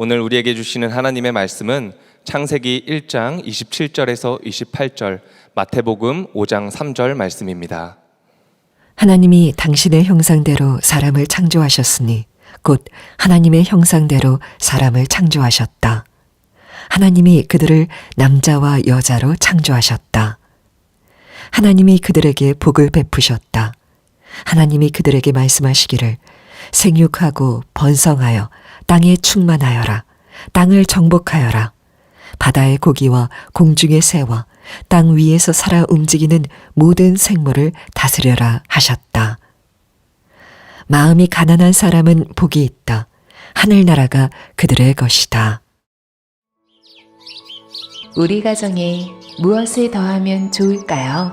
오늘 우리에게 주시는 하나님의 말씀은 창세기 1장 27절에서 28절, 마태복음 5장 3절 말씀입니다. 하나님이 당신의 형상대로 사람을 창조하셨으니 곧 하나님의 형상대로 사람을 창조하셨다. 하나님이 그들을 남자와 여자로 창조하셨다. 하나님이 그들에게 복을 베푸셨다. 하나님이 그들에게 말씀하시기를 생육하고 번성하여 땅에 충만하여라. 땅을 정복하여라. 바다의 고기와 공중의 새와 땅 위에서 살아 움직이는 모든 생물을 다스려라 하셨다. 마음이 가난한 사람은 복이 있다. 하늘나라가 그들의 것이다. 우리 가정에 무엇을 더하면 좋을까요?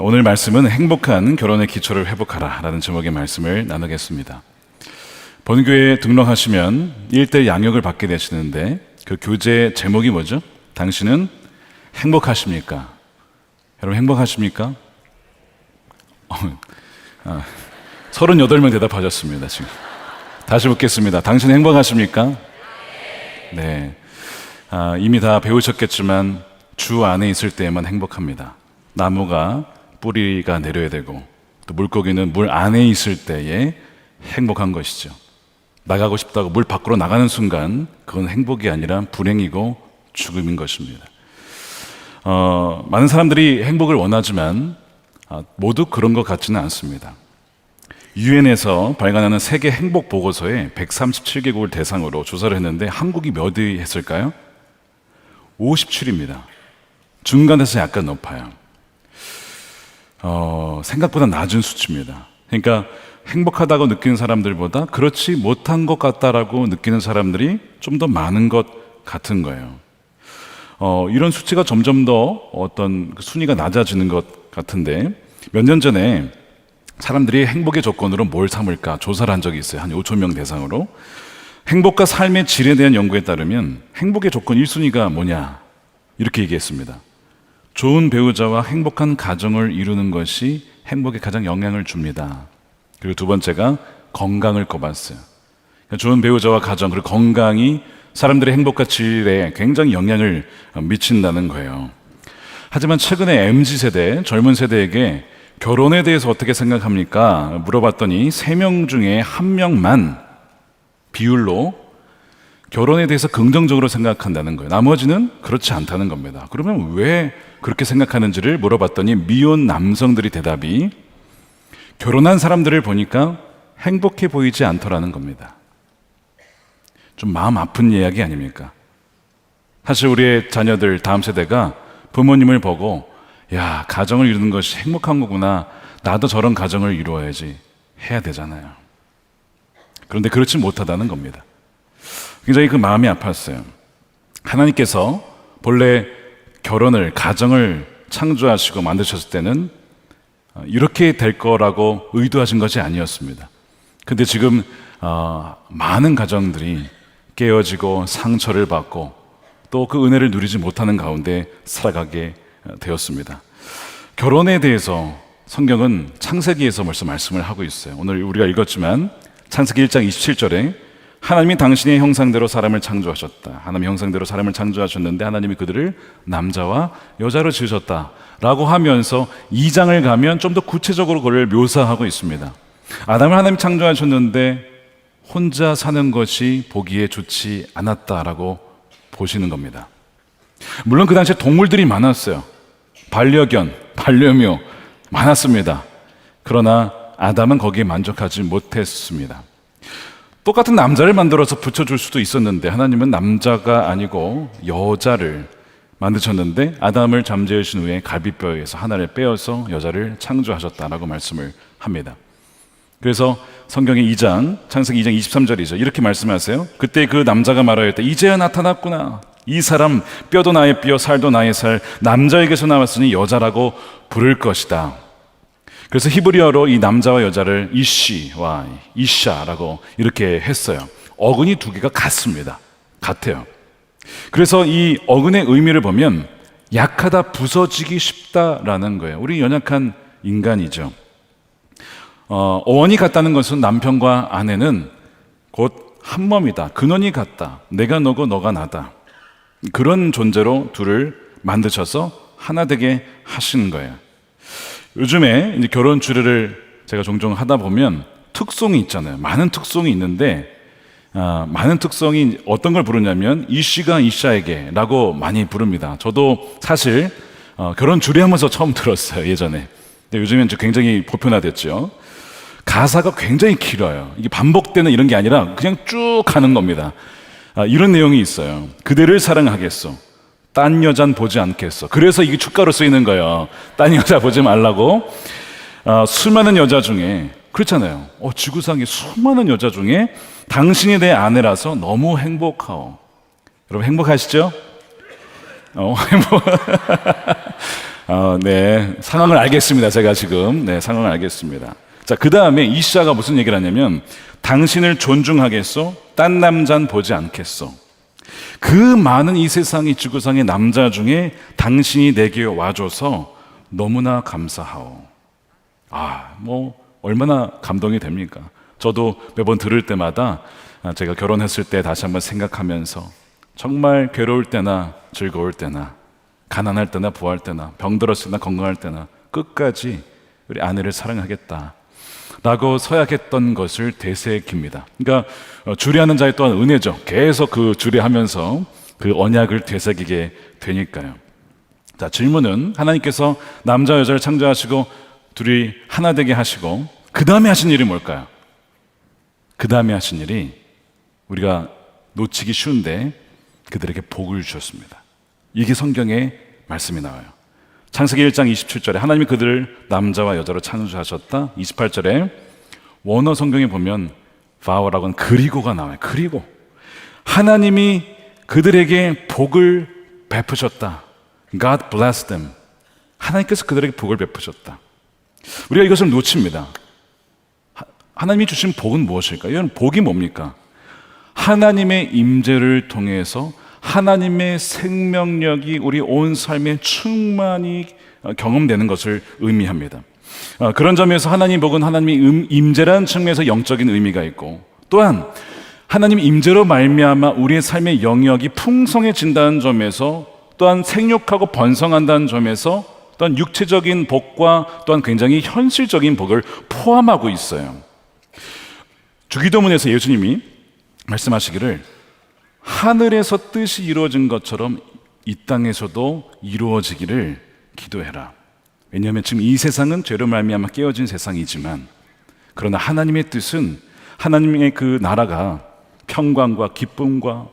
오늘 말씀은 행복한 결혼의 기초를 회복하라 라는 제목의 말씀을 나누겠습니다. 본교회에 등록하시면 1대 양육을 받게 되시는데 그 교재 제목이 뭐죠? 당신은 행복하십니까? 여러분 행복하십니까? 38명 대답하셨습니다. 지금 다시 묻겠습니다. 당신은 행복하십니까? 네. 이미 다 배우셨겠지만 주 안에 있을 때에만 행복합니다. 나무가 뿌리가 내려야 되고 또 물고기는 물 안에 있을 때에 행복한 것이죠. 나가고 싶다고 물 밖으로 나가는 순간 그건 행복이 아니라 불행이고 죽음인 것입니다. 많은 사람들이 행복을 원하지만 모두 그런 것 같지는 않습니다. 유엔에서 발간하는 세계 행복 보고서에 137개국을 대상으로 조사를 했는데 한국이 몇 위 했을까요? 57입니다. 중간에서 약간 높아요. 생각보다 낮은 수치입니다. 그러니까 행복하다고 느끼는 사람들보다 그렇지 못한 것 같다라고 느끼는 사람들이 좀 더 많은 것 같은 거예요. 이런 수치가 점점 더 어떤 순위가 낮아지는 것 같은데 몇 년 전에 사람들이 행복의 조건으로 뭘 삼을까 조사를 한 적이 있어요. 한 5천 명 대상으로. 행복과 삶의 질에 대한 연구에 따르면 행복의 조건 1순위가 뭐냐 이렇게 얘기했습니다. 좋은 배우자와 행복한 가정을 이루는 것이 행복에 가장 영향을 줍니다. 그리고 두 번째가 건강을 꼽았어요. 그러니까 좋은 배우자와 가정 그리고 건강이 사람들의 행복과 질에 굉장히 영향을 미친다는 거예요. 하지만 최근에 MZ세대, 젊은 세대에게 결혼에 대해서 어떻게 생각합니까? 물어봤더니 3명 중에 1명만 비율로 결혼에 대해서 긍정적으로 생각한다는 거예요. 나머지는 그렇지 않다는 겁니다. 그러면 왜 그렇게 생각하는지를 물어봤더니 미혼 남성들이 대답이 결혼한 사람들을 보니까 행복해 보이지 않더라는 겁니다. 좀 마음 아픈 이야기 아닙니까? 사실 우리의 자녀들 다음 세대가 부모님을 보고 야, 가정을 이루는 것이 행복한 거구나. 나도 저런 가정을 이루어야지 해야 되잖아요. 그런데 그렇지 못하다는 겁니다. 굉장히 그 마음이 아팠어요. 하나님께서 본래 결혼을, 가정을 창조하시고 만드셨을 때는 이렇게 될 거라고 의도하신 것이 아니었습니다. 근데 지금 많은 가정들이 깨어지고 상처를 받고 또 그 은혜를 누리지 못하는 가운데 살아가게 되었습니다. 결혼에 대해서 성경은 창세기에서 벌써 말씀을 하고 있어요. 오늘 우리가 읽었지만 창세기 1장 27절에 하나님이 당신의 형상대로 사람을 창조하셨다. 하나님의 형상대로 사람을 창조하셨는데 하나님이 그들을 남자와 여자로 지으셨다 라고 하면서 2장을 가면 좀 더 구체적으로 그걸 묘사하고 있습니다. 아담을 하나님이 창조하셨는데 혼자 사는 것이 보기에 좋지 않았다라고 보시는 겁니다. 물론 그 당시에 동물들이 많았어요. 반려견, 반려묘 많았습니다. 그러나 아담은 거기에 만족하지 못했습니다. 똑같은 남자를 만들어서 붙여줄 수도 있었는데 하나님은 남자가 아니고 여자를 만드셨는데 아담을 잠재우신 후에 갈비뼈에서 하나를 빼어서 여자를 창조하셨다라고 말씀을 합니다. 그래서 성경의 2장, 창세기 2장 23절이죠. 이렇게 말씀하세요. 그때 그 남자가 말하였다. 이제야 나타났구나. 이 사람 뼈도 나의 뼈, 살도 나의 살, 남자에게서 나왔으니 여자라고 부를 것이다. 그래서 히브리어로 이 남자와 여자를 이시와 이샤라고 이렇게 했어요. 어근이 두 개가 같습니다. 같아요. 그래서 이 어근의 의미를 보면 약하다, 부서지기 쉽다라는 거예요. 우리 연약한 인간이죠. 어원이 같다는 것은 남편과 아내는 곧 한 몸이다. 근원이 같다. 내가 너고 너가 나다. 그런 존재로 둘을 만드셔서 하나 되게 하시는 거예요. 요즘에 이제 결혼 주례를 제가 종종 하다 보면 특송이 있잖아요. 많은 특송이 있는데 많은 특성이 어떤 걸 부르냐면 이씨가 이샤에게 라고 많이 부릅니다. 저도 사실 결혼 주례하면서 처음 들었어요, 예전에. 근데 요즘엔 굉장히 보편화됐죠. 가사가 굉장히 길어요. 이게 반복되는 이런 게 아니라 그냥 쭉 가는 겁니다. 이런 내용이 있어요. 그대를 사랑하겠소. 딴 여잔 보지 않겠소. 그래서 이게 축가로 쓰이는 거예요. 딴 여자 보지 말라고. 수많은 여자 중에, 그렇잖아요. 지구상에 수많은 여자 중에 당신이 내 아내라서 너무 행복하오. 여러분 행복하시죠? 네, 상황을 알겠습니다. 제가 지금 상황을 알겠습니다. 자, 그 다음에 이샤가 무슨 얘기를 하냐면 당신을 존중하겠소? 딴 남잔 보지 않겠소. 그 많은 이 세상의 지구상의 남자 중에 당신이 내게 와줘서 너무나 감사하오. 얼마나 감동이 됩니까? 저도 매번 들을 때마다 제가 결혼했을 때 다시 한번 생각하면서 정말 괴로울 때나 즐거울 때나 가난할 때나 부할 때나 병들었을 때나 건강할 때나 끝까지 우리 아내를 사랑하겠다 라고 서약했던 것을 되새깁니다. 그러니까 주례하는 자의 또한 은혜죠. 계속 그 주례하면서 그 언약을 되새기게 되니까요. 자, 질문은 하나님께서 남자 여자를 창조하시고 둘이 하나 되게 하시고 그 다음에 하신 일이 뭘까요? 그 다음에 하신 일이 우리가 놓치기 쉬운데 그들에게 복을 주셨습니다. 이게 성경의 말씀이 나와요. 창세기 1장 27절에 하나님이 그들을 남자와 여자로 창조하셨다. 28절에 원어 성경에 보면 vow라고 하는 그리고가 나와요. 그리고 하나님이 그들에게 복을 베푸셨다. God blessed them. 하나님께서 그들에게 복을 베푸셨다. 우리가 이것을 놓칩니다. 하나님이 주신 복은 무엇일까요? 이건 복이 뭡니까? 하나님의 임재를 통해서 하나님의 생명력이 우리 온 삶에 충만히 경험되는 것을 의미합니다. 그런 점에서 하나님 복은 하나님의 임재라는 측면에서 영적인 의미가 있고, 또한 하나님 임재로 말미암아 우리의 삶의 영역이 풍성해진다는 점에서, 또한 생육하고 번성한다는 점에서, 또한 육체적인 복과 또한 굉장히 현실적인 복을 포함하고 있어요. 주기도문에서 예수님이 말씀하시기를 하늘에서 뜻이 이루어진 것처럼 이 땅에서도 이루어지기를 기도해라. 왜냐하면 지금 이 세상은 죄로 말미암아 깨어진 세상이지만, 그러나 하나님의 뜻은 하나님의 그 나라가 평강과 기쁨과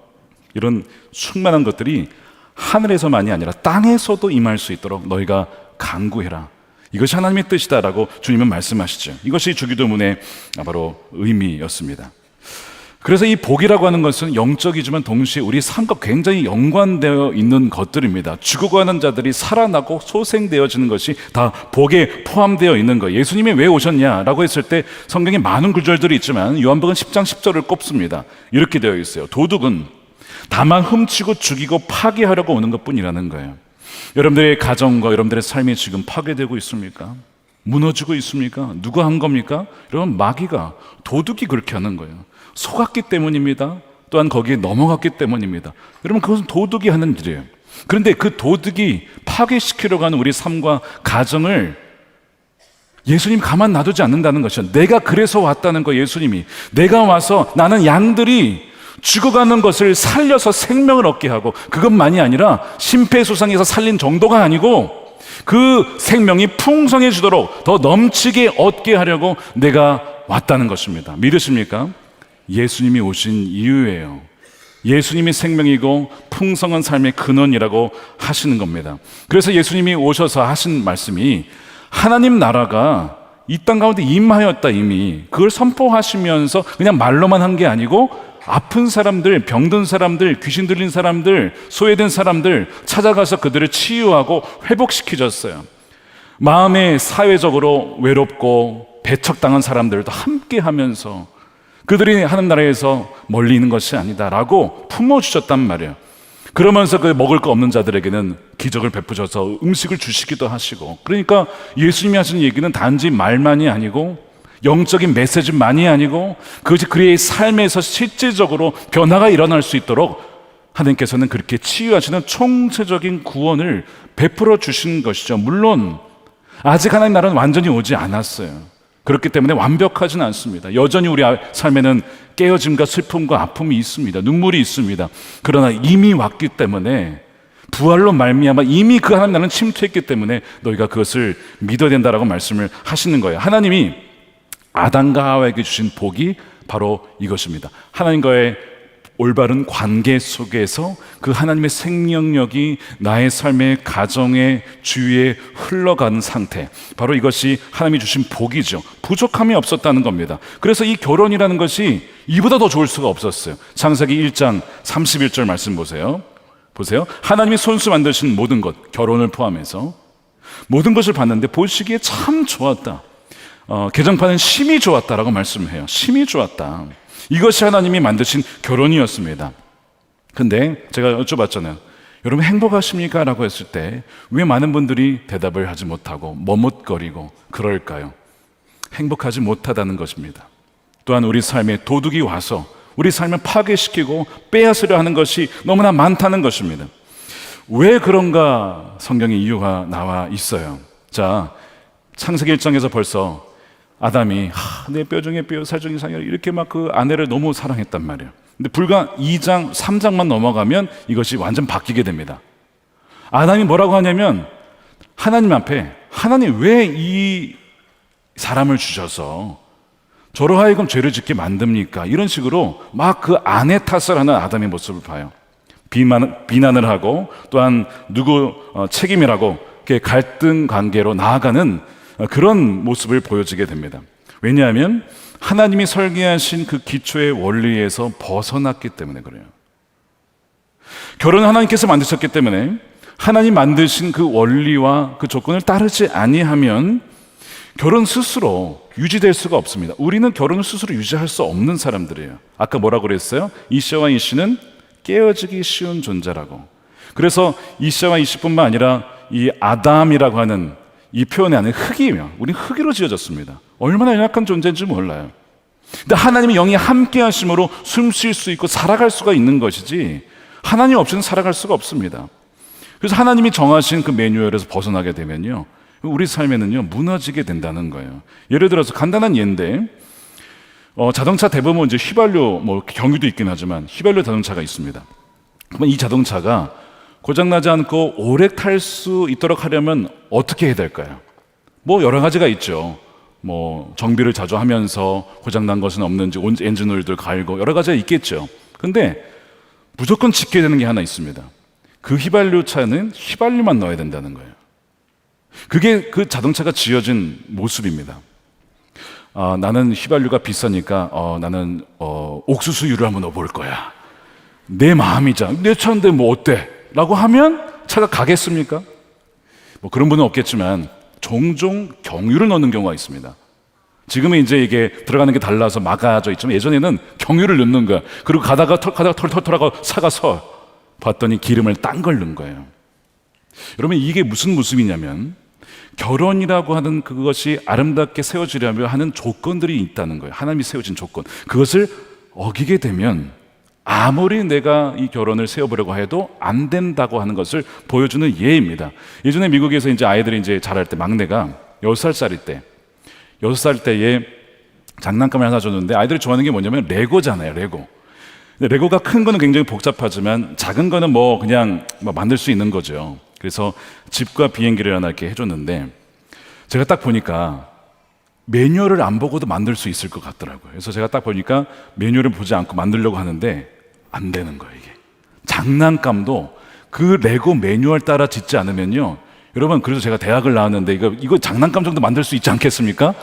이런 충만한 것들이 하늘에서만이 아니라 땅에서도 임할 수 있도록 너희가 간구해라. 이것이 하나님의 뜻이다라고 주님은 말씀하시죠. 이것이 주기도문의 바로 의미였습니다. 그래서 이 복이라고 하는 것은 영적이지만 동시에 우리 삶과 굉장히 연관되어 있는 것들입니다. 죽어가는 자들이 살아나고 소생되어지는 것이 다 복에 포함되어 있는 거예요. 예수님이 왜 오셨냐라고 했을 때 성경에 많은 구절들이 있지만 요한복음 10장 10절을 꼽습니다. 이렇게 되어 있어요. 도둑은 다만 훔치고 죽이고 파괴하려고 오는 것뿐이라는 거예요. 여러분들의 가정과 여러분들의 삶이 지금 파괴되고 있습니까? 무너지고 있습니까? 누가 한 겁니까? 여러분, 마귀가, 도둑이 그렇게 하는 거예요. 속았기 때문입니다. 또한 거기에 넘어갔기 때문입니다. 여러분, 그것은 도둑이 하는 일이에요. 그런데 그 도둑이 파괴시키려고 하는 우리 삶과 가정을 예수님 가만 놔두지 않는다는 것이죠. 내가 그래서 왔다는 거. 예수님이 내가 와서 나는 양들이 죽어가는 것을 살려서 생명을 얻게 하고, 그것만이 아니라 심폐소생해서 살린 정도가 아니고 그 생명이 풍성해지도록 더 넘치게 얻게 하려고 내가 왔다는 것입니다. 믿으십니까? 예수님이 오신 이유예요. 예수님이 생명이고 풍성한 삶의 근원이라고 하시는 겁니다. 그래서 예수님이 오셔서 하신 말씀이 하나님 나라가 이 땅 가운데 임하였다. 이미 그걸 선포하시면서 그냥 말로만 한 게 아니고 아픈 사람들, 병든 사람들, 귀신 들린 사람들, 소외된 사람들 찾아가서 그들을 치유하고 회복시키셨어요. 마음에 사회적으로 외롭고 배척당한 사람들도 함께 하면서 그들이 하는 나라에서 멀리 있는 것이 아니다라고 품어주셨단 말이에요. 그러면서 그 먹을 거 없는 자들에게는 기적을 베푸셔서 음식을 주시기도 하시고, 그러니까 예수님이 하시는 얘기는 단지 말만이 아니고 영적인 메시지만이 아니고 그것이 그의 삶에서 실질적으로 변화가 일어날 수 있도록 하나님께서는 그렇게 치유하시는 총체적인 구원을 베풀어 주신 것이죠. 물론 아직 하나님 나라는 완전히 오지 않았어요. 그렇기 때문에 완벽하진 않습니다. 여전히 우리 삶에는 깨어짐과 슬픔과 아픔이 있습니다. 눈물이 있습니다. 그러나 이미 왔기 때문에, 부활로 말미암아 이미 그 하나님 나라는 침투했기 때문에 너희가 그것을 믿어야 된다라고 말씀을 하시는 거예요. 하나님이 아담과 하와에게 주신 복이 바로 이것입니다. 하나님과의 올바른 관계 속에서 그 하나님의 생명력이 나의 삶의 가정의 주위에 흘러가는 상태, 바로 이것이 하나님이 주신 복이죠. 부족함이 없었다는 겁니다. 그래서 이 결혼이라는 것이 이보다 더 좋을 수가 없었어요. 창세기 1장 31절 말씀 보세요. 하나님이 손수 만드신 모든 것, 결혼을 포함해서 모든 것을 봤는데 보시기에 참 좋았다. 개정판은 심히 좋았다라고 말씀해요. 심히 좋았다. 이것이 하나님이 만드신 결혼이었습니다. 근데 제가 여쭤봤잖아요. 여러분 행복하십니까? 라고 했을 때 왜 많은 분들이 대답을 하지 못하고 머뭇거리고 그럴까요? 행복하지 못하다는 것입니다. 또한 우리 삶에 도둑이 와서 우리 삶을 파괴시키고 빼앗으려 하는 것이 너무나 많다는 것입니다. 왜 그런가 성경에 이유가 나와 있어요. 자, 창세기 1장에서 벌써 아담이 내 뼈 중에 뼈, 살 중에 살이라 이렇게 막 그 아내를 너무 사랑했단 말이에요. 근데 불과 2장, 3장만 넘어가면 이것이 완전 바뀌게 됩니다. 아담이 뭐라고 하냐면 하나님 앞에, 하나님 왜 이 사람을 주셔서 저로 하여금 죄를 짓게 만듭니까? 이런 식으로 막 그 아내 탓을 하는 아담의 모습을 봐요. 비난을 하고 또한 누구 책임이라고 이렇게 갈등 관계로 나아가는 그런 모습을 보여지게 됩니다. 왜냐하면 하나님이 설계하신 그 기초의 원리에서 벗어났기 때문에 그래요. 결혼은 하나님께서 만드셨기 때문에 하나님 만드신 그 원리와 그 조건을 따르지 아니하면 결혼 스스로 유지될 수가 없습니다. 우리는 결혼을 스스로 유지할 수 없는 사람들이에요. 아까 뭐라고 그랬어요? 이씨와 이씨는 깨어지기 쉬운 존재라고. 그래서 이씨와 이씨뿐만 아니라 이 아담이라고 하는 이 표현이 아닌 흙이며, 우리 흙으로 지어졌습니다. 얼마나 연약한 존재인지 몰라요. 근데 하나님의 영이 함께 하심으로 숨 쉴 수 있고 살아갈 수가 있는 것이지 하나님 없이는 살아갈 수가 없습니다. 그래서 하나님이 정하신 그 매뉴얼에서 벗어나게 되면요, 우리 삶에는요 무너지게 된다는 거예요. 예를 들어서 간단한 예인데 자동차 대부분 이제 휘발유, 뭐 경유도 있긴 하지만 휘발유 자동차가 있습니다. 그러면 이 자동차가 고장나지 않고 오래 탈 수 있도록 하려면 어떻게 해야 될까요? 뭐 여러 가지가 있죠. 뭐 정비를 자주 하면서 고장난 것은 없는지 엔진 오일들 갈고 여러 가지가 있겠죠. 근데 무조건 지켜야 되는 게 하나 있습니다. 그 휘발유 차는 휘발유만 넣어야 된다는 거예요. 그게 그 자동차가 지어진 모습입니다. 나는 휘발유가 비싸니까 나는 옥수수유를 한번 넣어볼 거야. 내 마음이자 내 차인데 뭐 어때? 라고 하면 차가 가겠습니까? 뭐 그런 분은 없겠지만 종종 경유를 넣는 경우가 있습니다. 지금은 이제 이게 들어가는 게 달라서 막아져 있지만 예전에는 경유를 넣는 거야. 그리고 가다가 털털털하고 사가서 봤더니 기름을 딴 걸 넣은 거예요. 여러분 이게 무슨 모습이냐면 결혼이라고 하는 그것이 아름답게 세워지려면 하는 조건들이 있다는 거예요. 하나님이 세워진 조건. 그것을 어기게 되면 아무리 내가 이 결혼을 세워보려고 해도 안 된다고 하는 것을 보여주는 예입니다. 예전에 미국에서 이제 아이들이 이제 자랄 때 막내가 6살 때에 장난감을 하나 줬는데 아이들이 좋아하는 게 뭐냐면 레고잖아요, 레고. 근데 레고가 큰 거는 굉장히 복잡하지만 작은 거는 뭐 그냥 뭐 만들 수 있는 거죠. 그래서 집과 비행기를 하나 이렇게 해줬는데 제가 딱 보니까 매뉴얼을 안 보고도 만들 수 있을 것 같더라고요. 그래서 제가 딱 보니까 매뉴얼을 보지 않고 만들려고 하는데 안 되는 거예요, 이게. 장난감도 그 레고 매뉴얼 따라 짓지 않으면요. 여러분, 그래서 제가 대학을 나왔는데 이거 장난감 정도 만들 수 있지 않겠습니까?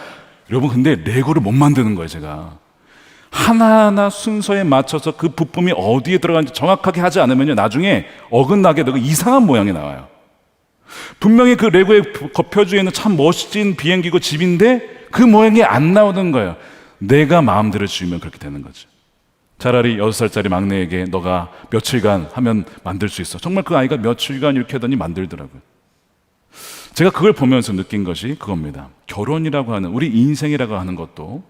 여러분, 근데 레고를 못 만드는 거예요, 제가. 하나하나 순서에 맞춰서 그 부품이 어디에 들어가는지 정확하게 하지 않으면요, 나중에 어긋나게 되고 이상한 모양이 나와요. 분명히 그 레고의 겉표주에 있는 참 멋진 비행기고 집인데 그 모양이 안 나오는 거예요. 내가 마음대로 지으면 그렇게 되는 거죠. 차라리 6살짜리 막내에게 너가 며칠간 하면 만들 수 있어. 정말 그 아이가 며칠간 이렇게 하더니 만들더라고요. 제가 그걸 보면서 느낀 것이 그겁니다. 결혼이라고 하는, 우리 인생이라고 하는 것도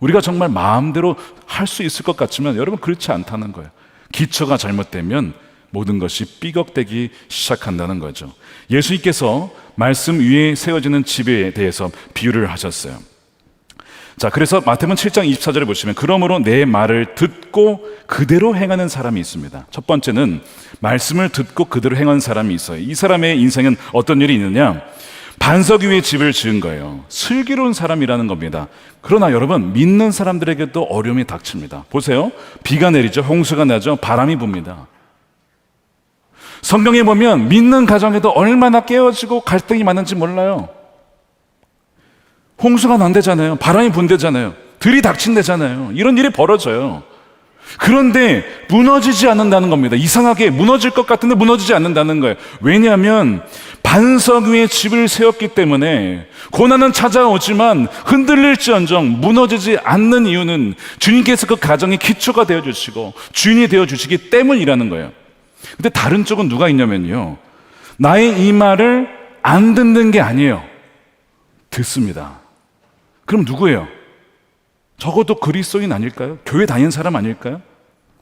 우리가 정말 마음대로 할 수 있을 것 같지만 여러분 그렇지 않다는 거예요. 기초가 잘못되면 모든 것이 삐걱대기 시작한다는 거죠. 예수님께서 말씀 위에 세워지는 집에 대해서 비유를 하셨어요. 자, 그래서 마태복음 7장 24절에 보시면 그러므로 내 말을 듣고 그대로 행하는 사람이 있습니다. 첫 번째는 말씀을 듣고 그대로 행하는 사람이 있어요. 이 사람의 인생은 어떤 일이 있느냐? 반석 위에 집을 지은 거예요. 슬기로운 사람이라는 겁니다. 그러나 여러분, 믿는 사람들에게도 어려움이 닥칩니다. 보세요. 비가 내리죠. 홍수가 나죠. 바람이 붑니다. 성경에 보면 믿는 가정에도 얼마나 깨어지고 갈등이 많은지 몰라요. 홍수가 난대잖아요. 바람이 분대잖아요. 들이닥친대잖아요. 이런 일이 벌어져요. 그런데 무너지지 않는다는 겁니다. 이상하게 무너질 것 같은데 무너지지 않는다는 거예요. 왜냐하면 반석 위에 집을 세웠기 때문에 고난은 찾아오지만 흔들릴지언정 무너지지 않는 이유는 주님께서 그 가정의 기초가 되어주시고 주인이 되어주시기 때문이라는 거예요. 근데 다른 쪽은 누가 있냐면요, 나의 이 말을 안 듣는 게 아니에요. 듣습니다. 그럼 누구예요? 적어도 그리스도인 아닐까요? 교회 다니는 사람 아닐까요?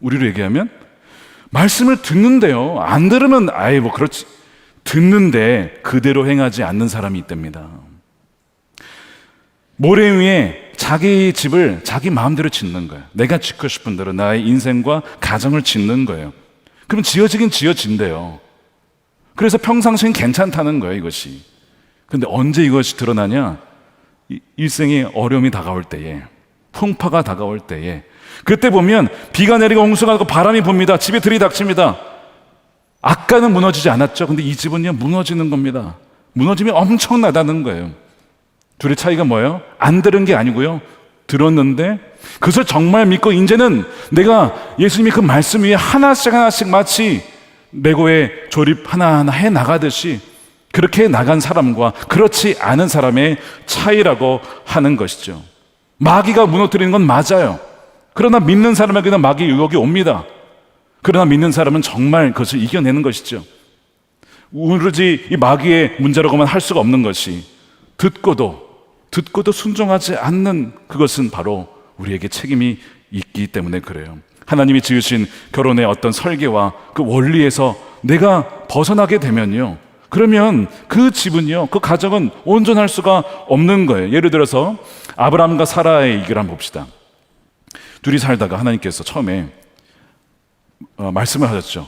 우리로 얘기하면 말씀을 듣는데요, 안 들으면 아이 뭐 그렇지, 듣는데 그대로 행하지 않는 사람이 있답니다. 모래 위에 자기 집을 자기 마음대로 짓는 거예요. 내가 짓고 싶은 대로 나의 인생과 가정을 짓는 거예요. 그럼 지어지긴 지어진대요. 그래서 평상시엔 괜찮다는 거예요, 이것이. 근데 언제 이것이 드러나냐? 일생의 어려움이 다가올 때에, 풍파가 다가올 때에, 그때 보면 비가 내리고 홍수가 나고 바람이 붑니다. 집에 들이닥칩니다. 아까는 무너지지 않았죠. 근데 이 집은요, 무너지는 겁니다. 무너지면 엄청나다는 거예요. 둘의 차이가 뭐예요? 안 들은 게 아니고요, 들었는데 그것을 정말 믿고 이제는 내가 예수님이 그 말씀 위에 하나씩 하나씩 마치 레고의 조립 하나하나 해 나가듯이 그렇게 나간 사람과 그렇지 않은 사람의 차이라고 하는 것이죠. 마귀가 무너뜨리는 건 맞아요. 그러나 믿는 사람에게는 마귀 유혹이 옵니다. 그러나 믿는 사람은 정말 그것을 이겨내는 것이죠. 오로지 이 마귀의 문제라고만 할 수가 없는 것이 듣고도 순종하지 않는 그것은 바로 우리에게 책임이 있기 때문에 그래요. 하나님이 지으신 결혼의 어떤 설계와 그 원리에서 내가 벗어나게 되면요, 그러면 그 집은요, 그 가정은 온전할 수가 없는 거예요. 예를 들어서 아브라함과 사라의 얘기를 한번 봅시다. 둘이 살다가 하나님께서 처음에 말씀을 하셨죠.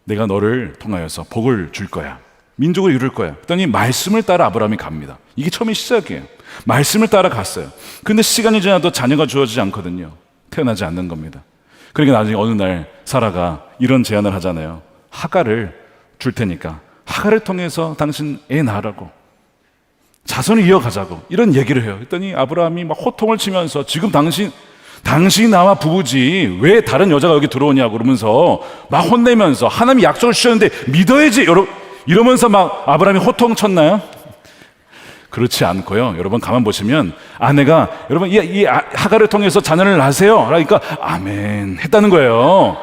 내가 너를 통하여서 복을 줄 거야. 민족을 이룰 거야. 그랬더니 말씀을 따라 아브라함이 갑니다. 이게 처음에 시작이에요. 말씀을 따라 갔어요. 근데 시간이 지나도 자녀가 주어지지 않거든요. 태어나지 않는 겁니다. 그러니까 나중에 어느 날 사라가 이런 제안을 하잖아요. 하갈을 줄 테니까 하갈을 통해서 당신 애 낳으라고, 자손을 이어가자고, 이런 얘기를 해요. 그랬더니 아브라함이 막 호통을 치면서 지금 당신이 나와 부부지 왜 다른 여자가 여기 들어오냐고 그러면서 막 혼내면서 하나님이 약속을 주셨는데 믿어야지 이러면서 막 아브라함이 호통 쳤나요? 그렇지 않고요. 여러분 가만 보시면 아내가 여러분 이 하갈을 통해서 자녀를 낳으세요. 그러니까 아멘 했다는 거예요.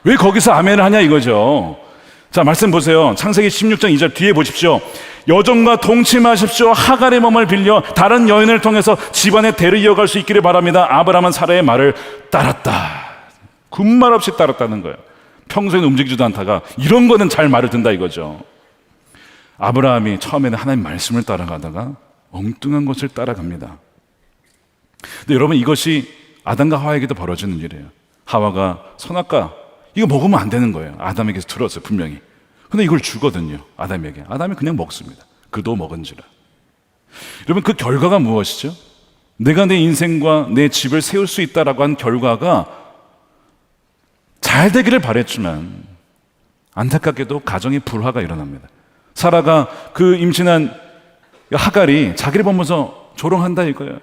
왜 거기서 아멘을 하냐 이거죠. 자, 말씀 보세요. 창세기 16장 2절 뒤에 보십시오. 여종과 동침하십시오. 하갈의 몸을 빌려 다른 여인을 통해서 집안의 대를 이어갈 수 있기를 바랍니다. 아브라함은 사라의 말을 따랐다. 군말 없이 따랐다는 거예요. 평소에는 움직이지도 않다가 이런 거는 잘 말을 듣는다 이거죠. 아브라함이 처음에는 하나님 말씀을 따라가다가 엉뚱한 것을 따라갑니다. 근데 여러분 이것이 아담과 하와에게도 벌어지는 일이에요. 하와가 선악과 이거 먹으면 안 되는 거예요. 아담에게서 들었어요, 분명히. 근데 이걸 주거든요, 아담에게. 아담이 그냥 먹습니다. 그도 먹은지라. 여러분 그 결과가 무엇이죠? 내가 내 인생과 내 집을 세울 수 있다라고 한 결과가 잘 되기를 바랬지만 안타깝게도 가정의 불화가 일어납니다. 사라가 그 임신한 하갈이 자기를 보면서 조롱한다 이거예요.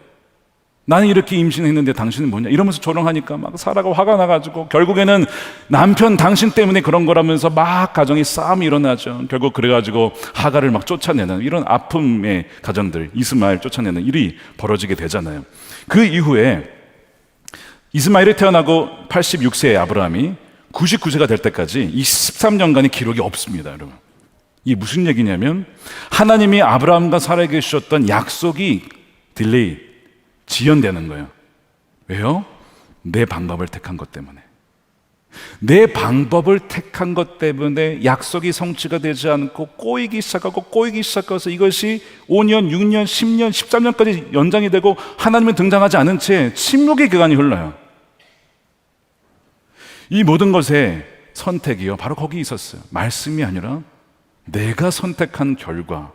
나는 이렇게 임신했는데 당신은 뭐냐? 이러면서 조롱하니까 막 사라가 화가 나가지고 결국에는 남편 당신 때문에 그런 거라면서 막 가정이 싸움이 일어나죠. 결국 그래가지고 하가를 막 쫓아내는 이런 아픔의 가정들, 이스마엘 쫓아내는 일이 벌어지게 되잖아요. 그 이후에 이스마엘이 태어나고 86세의 아브라함이 99세가 될 때까지 이 13년간의 기록이 없습니다, 여러분. 이게 무슨 얘기냐면 하나님이 아브라함과 사라에게 주셨던 약속이 딜레이, 지연되는 거예요. 왜요? 내 방법을 택한 것 때문에. 내 방법을 택한 것 때문에 약속이 성취가 되지 않고 꼬이기 시작해서 이것이 5년, 6년, 10년, 13년까지 연장이 되고 하나님은 등장하지 않은 채 침묵의 기간이 흘러요. 이 모든 것의 선택이요, 바로 거기 있었어요. 말씀이 아니라 내가 선택한 결과,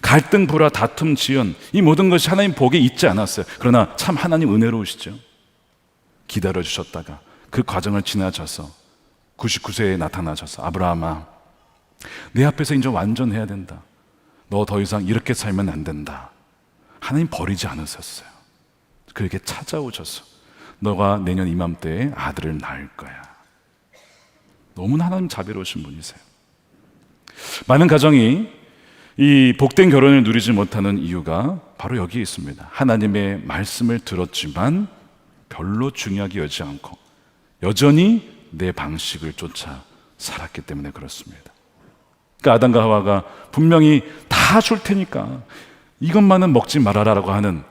갈등, 불화, 다툼, 지연, 이 모든 것이 하나님 복에 있지 않았어요. 그러나 참 하나님 은혜로우시죠. 기다려주셨다가 그 과정을 지나쳐서 99세에 나타나셔서 아브라함아, 내 앞에서 이제 완전해야 된다. 너 더 이상 이렇게 살면 안 된다. 하나님 버리지 않으셨어요. 그에게 찾아오셔서 너가 내년 이맘때에 아들을 낳을 거야. 너무나 하나님 자비로우신 분이세요. 많은 가정이 이 복된 결혼을 누리지 못하는 이유가 바로 여기에 있습니다. 하나님의 말씀을 들었지만 별로 중요하게 여기지 않고 여전히 내 방식을 쫓아 살았기 때문에 그렇습니다. 그러니까 아담과 하와가 분명히 다 줄 테니까 이것만은 먹지 말아라라고 하는,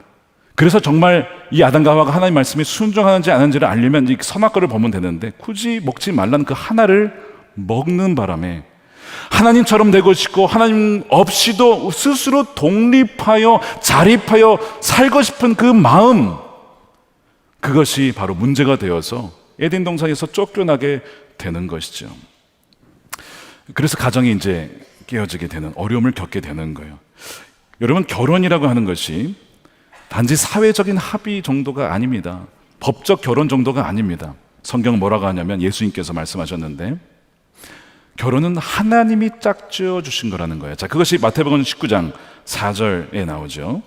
그래서 정말 이 아담과 하와가 하나님 말씀에 순종하는지 안 하는지를 알려면 이 선악과를 보면 되는데 굳이 먹지 말라는 그 하나를 먹는 바람에 하나님처럼 되고 싶고 하나님 없이도 스스로 독립하여 자립하여 살고 싶은 그 마음, 그것이 바로 문제가 되어서 에덴 동산에서 쫓겨나게 되는 것이죠. 그래서 가정이 이제 깨어지게 되는, 어려움을 겪게 되는 거예요. 여러분, 결혼이라고 하는 것이 단지 사회적인 합의 정도가 아닙니다. 법적 결혼 정도가 아닙니다. 성경은 뭐라고 하냐면 예수님께서 말씀하셨는데 결혼은 하나님이 짝지어 주신 거라는 거예요. 자, 그것이 마태복음 19장 4절에 나오죠.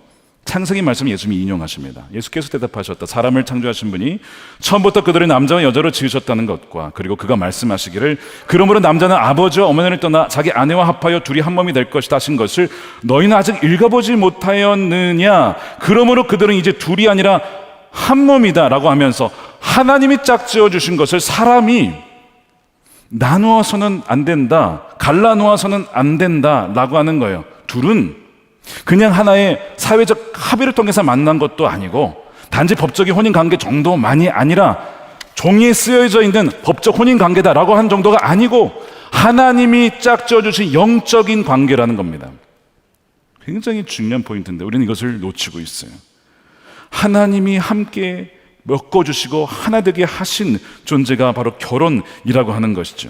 창세기 말씀 예수님이 인용하십니다. 예수께서 대답하셨다. 사람을 창조하신 분이 처음부터 그들을 남자와 여자로 지으셨다는 것과, 그리고 그가 말씀하시기를 그러므로 남자는 아버지와 어머니를 떠나 자기 아내와 합하여 둘이 한 몸이 될 것이다 하신 것을 너희는 아직 읽어보지 못하였느냐. 그러므로 그들은 이제 둘이 아니라 한 몸이다 라고 하면서 하나님이 짝지어 주신 것을 사람이 나누어서는 안 된다, 갈라놓아서는 안 된다 라고 하는 거예요. 둘은 그냥 하나의 사회적 합의를 통해서 만난 것도 아니고 단지 법적인 혼인관계 정도만이 아니라 종이에 쓰여져 있는 법적 혼인관계다라고 하는 정도가 아니고 하나님이 짝지어 주신 영적인 관계라는 겁니다. 굉장히 중요한 포인트인데 우리는 이것을 놓치고 있어요. 하나님이 함께 엮어주시고 하나 되게 하신 존재가 바로 결혼이라고 하는 것이죠.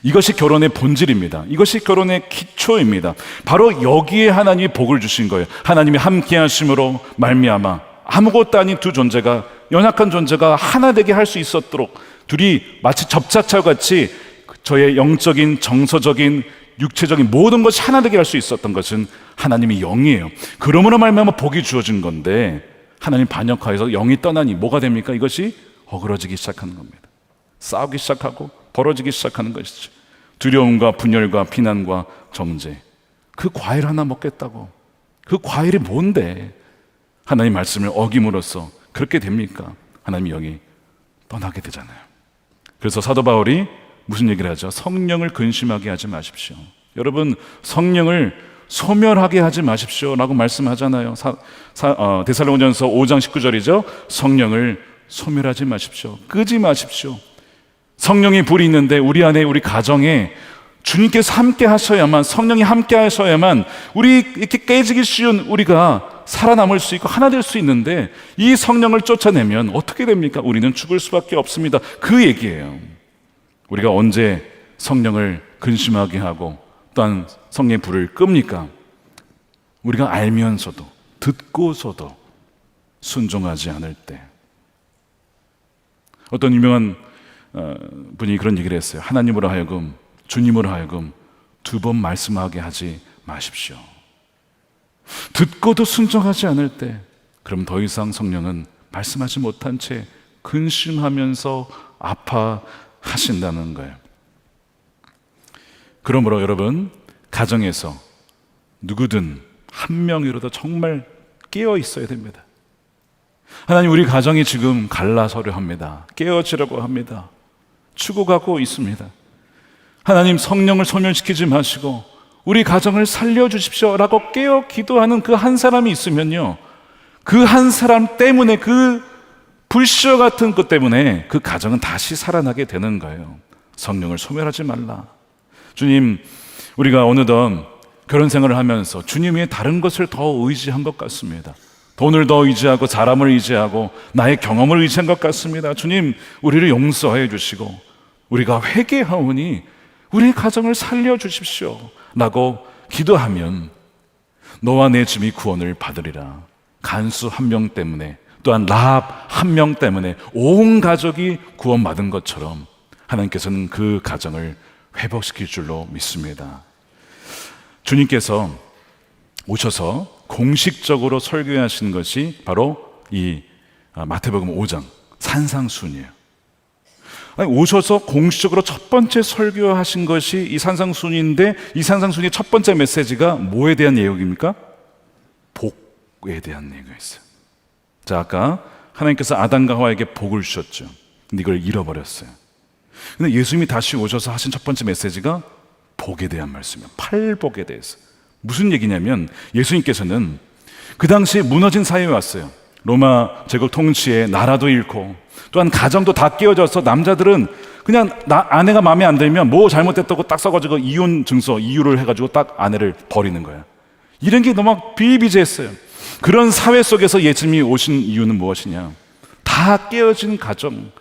이것이 결혼의 본질입니다. 이것이 결혼의 기초입니다. 바로 여기에 하나님이 복을 주신 거예요. 하나님이 함께 하심으로 말미암아 아무것도 아닌 두 존재가, 연약한 존재가 하나 되게 할 수 있었도록 둘이 마치 접착차와 같이 저의 영적인, 정서적인, 육체적인 모든 것이 하나 되게 할 수 있었던 것은 하나님이 영이에요. 그러므로 말미암아 복이 주어진 건데 하나님 반역하여서 영이 떠나니 뭐가 됩니까? 이것이 어그러지기 시작하는 겁니다. 싸우기 시작하고 벌어지기 시작하는 것이죠. 두려움과 분열과 비난과 정죄. 그 과일 하나 먹겠다고. 그 과일이 뭔데 하나님 말씀을 어김으로써 그렇게 됩니까? 하나님이 영이 떠나게 되잖아요. 그래서 사도 바울이 무슨 얘기를 하죠? 성령을 근심하게 하지 마십시오. 여러분, 성령을 소멸하게 하지 마십시오 라고 말씀하잖아요. 데살로니가전서 5장 19절이죠. 성령을 소멸하지 마십시오. 끄지 마십시오. 성령의 불이 있는데 우리 안에, 우리 가정에 주님께서 함께 하셔야만, 성령이 함께 하셔야만 우리 이렇게 깨지기 쉬운 우리가 살아남을 수 있고 하나 될 수 있는데 이 성령을 쫓아내면 어떻게 됩니까? 우리는 죽을 수밖에 없습니다. 그 얘기예요. 우리가 언제 성령을 근심하게 하고 또한 성령의 불을 끕니까? 우리가 알면서도 듣고서도 순종하지 않을 때. 어떤 유명한 분이 그런 얘기를 했어요. 하나님으로 하여금, 주님으로 하여금 두 번 말씀하게 하지 마십시오. 듣고도 순종하지 않을 때 그럼 더 이상 성령은 말씀하지 못한 채 근심하면서 아파하신다는 거예요. 그러므로 여러분, 가정에서 누구든 한 명이라도 정말 깨어 있어야 됩니다. 하나님, 우리 가정이 지금 갈라서려 합니다. 깨어지려고 합니다. 죽어가고 있습니다. 하나님, 성령을 소멸시키지 마시고 우리 가정을 살려주십시오 라고 깨어 기도하는 그 한 사람이 있으면요, 그 한 사람 때문에, 그 불시어 같은 것 때문에 그 가정은 다시 살아나게 되는 거예요. 성령을 소멸하지 말라. 주님, 우리가 어느덧 결혼 생활을 하면서 주님 외에 다른 것을 더 의지한 것 같습니다. 돈을 더 의지하고 사람을 의지하고 나의 경험을 의지한 것 같습니다. 주님, 우리를 용서해 주시고 우리가 회개하오니 우리 가정을 살려주십시오 라고 기도하면 너와 내 집이 구원을 받으리라. 간수 한 명 때문에, 또한 라합 한 명 때문에 온 가족이 구원받은 것처럼 하나님께서는 그 가정을 회복시킬 줄로 믿습니다. 주님께서 오셔서 공식적으로 설교하신 것이 바로 이 마태복음 5장 산상순이에요. 오셔서 공식적으로 첫 번째 설교하신 것이 이 산상순인데, 이 산상순의 첫 번째 메시지가 뭐에 대한 내용입니까? 복에 대한 내용이었어요. 자, 아까 하나님께서 아담과 하와에게 복을 주셨죠. 근데 이걸 잃어버렸어요. 근데 예수님이 다시 오셔서 하신 첫 번째 메시지가 복에 대한 말씀이에요. 팔복에 대해서. 무슨 얘기냐면, 예수님께서는 그 당시에 무너진 사회에 왔어요. 로마 제국 통치에 나라도 잃고, 또한 가정도 다 깨어져서 남자들은 그냥 아내가 마음에 안 들면 뭐 잘못됐다고 딱 써가지고 이혼 증서, 이유를 해가지고 딱 아내를 버리는 거야. 이런 게 너무 비일비재했어요. 그런 사회 속에서 예수님이 오신 이유는 무엇이냐? 다 깨어진 가정,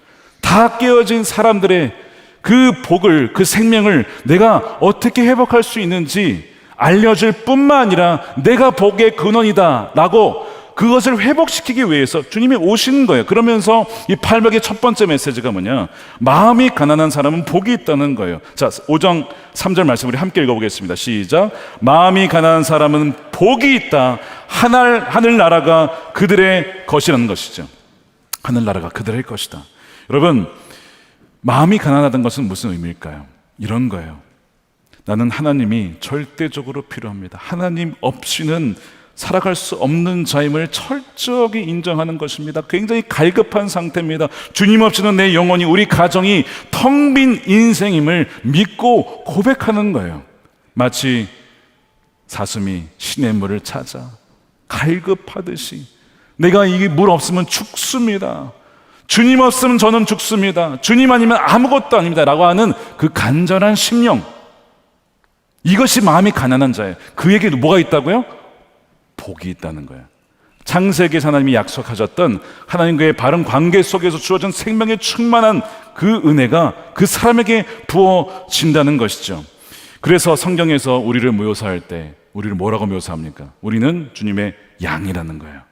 다 깨어진 사람들의 그 복을, 그 생명을 내가 어떻게 회복할 수 있는지 알려줄 뿐만 아니라 내가 복의 근원이다 라고 그것을 회복시키기 위해서 주님이 오시는 거예요. 그러면서 이 팔복의 첫 번째 메시지가 뭐냐? 마음이 가난한 사람은 복이 있다는 거예요. 자, 5장 3절 말씀 우리 함께 읽어보겠습니다. 시작. 마음이 가난한 사람은 복이 있다. 하늘나라가 그들의 것이라는 것이죠. 하늘나라가 그들의 것이다. 여러분, 마음이 가난하다는 것은 무슨 의미일까요? 이런 거예요. 나는 하나님이 절대적으로 필요합니다. 하나님 없이는 살아갈 수 없는 자임을 철저하게 인정하는 것입니다. 굉장히 갈급한 상태입니다. 주님 없이는 내 영혼이, 우리 가정이 텅 빈 인생임을 믿고 고백하는 거예요. 마치 사슴이 시냇물을 찾아 갈급하듯이 내가 이 물 없으면 죽습니다. 주님 없으면 저는 죽습니다. 주님 아니면 아무것도 아닙니다 라고 하는 그 간절한 심령, 이것이 마음이 가난한 자예요. 그에게 뭐가 있다고요? 복이 있다는 거예요. 창세기에서 하나님이 약속하셨던 하나님과의 바른 관계 속에서 주어진 생명에 충만한 그 은혜가 그 사람에게 부어진다는 것이죠. 그래서 성경에서 우리를 묘사할 때 우리를 뭐라고 묘사합니까? 우리는 주님의 양이라는 거예요.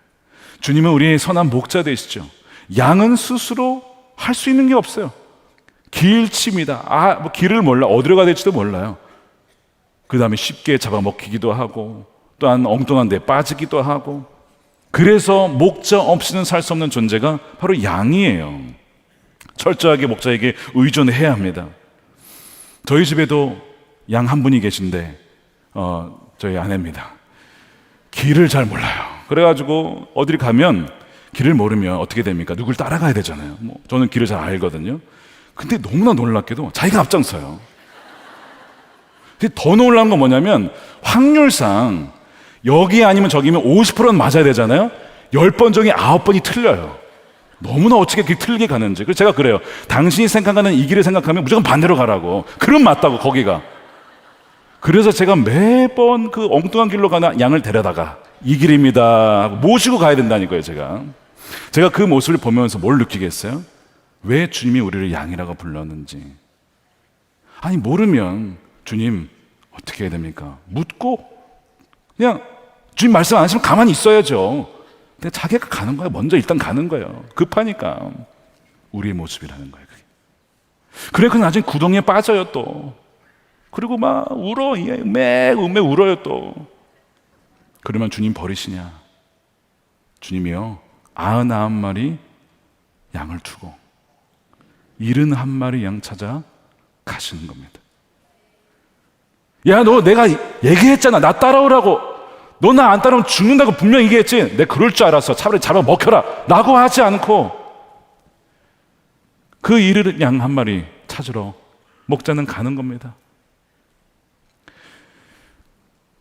주님은 우리의 선한 목자 되시죠. 양은 스스로 할 수 있는 게 없어요. 길칩니다. 길을 몰라, 어디로 가야 될지도 몰라요. 그 다음에 쉽게 잡아먹히기도 하고, 또한 엉뚱한 데 빠지기도 하고, 그래서 목자 없이는 살 수 없는 존재가 바로 양이에요. 철저하게 목자에게 의존해야 합니다. 저희 집에도 양 한 분이 계신데 저희 아내입니다. 길을 잘 몰라요. 그래가지고 어딜 가면 길을 모르면 어떻게 됩니까? 누굴 따라가야 되잖아요. 저는 길을 잘 알거든요. 근데 너무나 놀랍게도 자기가 앞장서요. 근데 더 놀라운 건 뭐냐면, 확률상 여기 아니면 저기면 50%는 맞아야 되잖아요. 10번 중에 9번이 틀려요. 너무나 어떻게 그렇게 틀리게 가는지. 그래서 제가 그래요. 당신이 생각하는 이 길을 생각하면 무조건 반대로 가라고. 그럼 맞다고, 거기가. 그래서 제가 매번 그 엉뚱한 길로 가는 양을 데려다가 이 길입니다 하고 모시고 가야 된다니까요. 제가 그 모습을 보면서 뭘 느끼겠어요? 왜 주님이 우리를 양이라고 불렀는지. 아니, 모르면 주님 어떻게 해야 됩니까? 묻고 그냥 주님 말씀 안 하시면 가만히 있어야죠. 근데 자기가 가는 거야. 먼저 일단 가는 거예요. 급하니까. 우리의 모습이라는 거예요, 그게. 그래, 그 나중에 구덩이에 빠져요 또. 그리고 막 울어. 매 울어요 또. 그러면 주님 버리시냐? 주님이요 99마리 양을 두고 71마리 양 찾아 가시는 겁니다. 야, 너 내가 얘기했잖아. 나 따라오라고. 너 나 안 따라오면 죽는다고 분명히 얘기했지. 내가 그럴 줄 알았어. 차라리 잡아 먹혀라 라고 하지 않고 그 71마리 찾으러 목자는 가는 겁니다.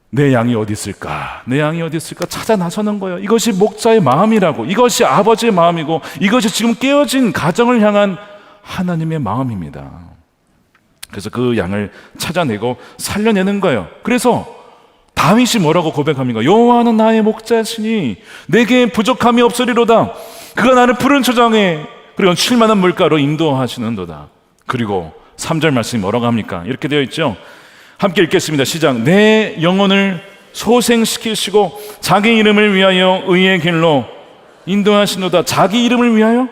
내 양이 어디 있을까? 내 양이 어디 있을까? 찾아 나서는 거예요. 이것이 목자의 마음이라고. 이것이 아버지의 마음이고 이것이 지금 깨어진 가정을 향한 하나님의 마음입니다. 그래서 그 양을 찾아내고 살려내는 거예요. 그래서 다윗이 뭐라고 고백합니까? 여호와는 나의 목자시니 내게 부족함이 없으리로다. 그가 나를 푸른 초장에 그리고 쉴만한 물가로 인도하시는도다. 그리고 3절 말씀이 뭐라고 합니까? 이렇게 되어 있죠. 함께 읽겠습니다. 시작. 내 영혼을 소생시키시고 자기 이름을 위하여 의의 길로 인도하시노다. 자기 이름을 위하여?